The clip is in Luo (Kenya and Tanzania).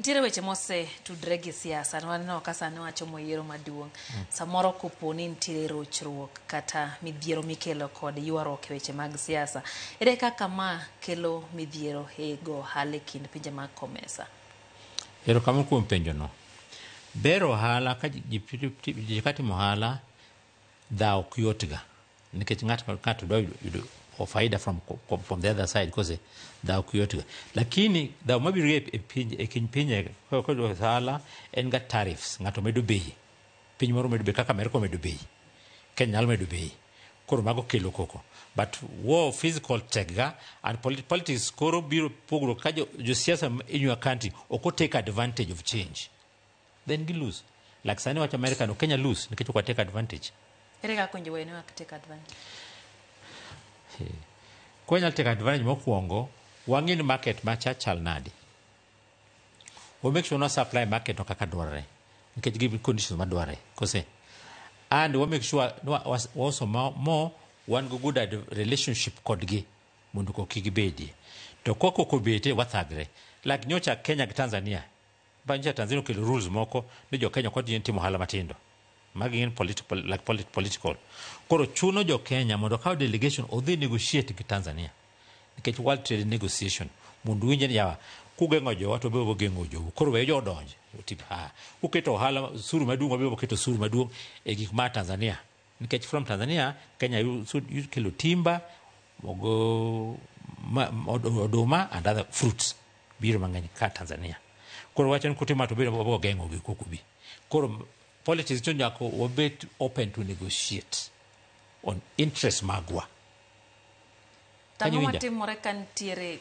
Ntiere weche mose tudre gi siasa waneno ka sani wachomo yiero maduong'. Samoro kopo ni ntiere rochruok kata midhiero mikelo kod ywaruok e weche mag siasa. Ere kaka ma kelo midhiero e go ohala e kind pinje mag COMESA? Erokamano kuom penjono. Ber ohala ka ji katimo ohala dhaw ok yotga nikech ng'ato dwa yudo faida from the other side because dhaw ok yotga. Lakini dhaw mabiro e kind pinje kod ohala en ga tariffs, ng'ato medo bei. Piny moro medo bei kaka Amerika medo bei. Kenya nyalo medo bei. Koro mago kelo koko. But war physical tega and politics koro biro pogro ka jo siasa in your country oko take advantage of change. Then you lose. Like sani wacho America no Kenya lose nikech ok take advantage. Ere kaka konjo wene wak take advantage? Kenya take advantage mokwongo wang'in market ma chal nadi. We make sure no supply market no kaka dwarre. Nikech give conditions ma dwarre. Kose. And we make sure no also more one go good at relationship kodgi mundu ko kigibedi. To koko kobete wathagre. Like nyocha Kenya gi Tanzania. Banja Tanzania kelo rules moko ni jo Kenya kod yin timo hala matindo. Magi in political. Koro chuno jo Kenya mondo kaw delegation odhi negotiate gi Tanzania. Nikech World Trade Negotiation mundu winje ni yawa kugengo jo watu bebo gengo jo. Koro we jo donje. Tip uketo hala suru maduong bebo keto suru maduong e gik ma Tanzania. Nikech from Tanzania Kenya you kelo timber mogo oduma and other fruits biro mang'eny ka Tanzania. Koro wachon kutima to biro bobo gengo gi kukubi. Koro politics to nyako obet open to negotiate on interest magwa. Tango matimore kan tiere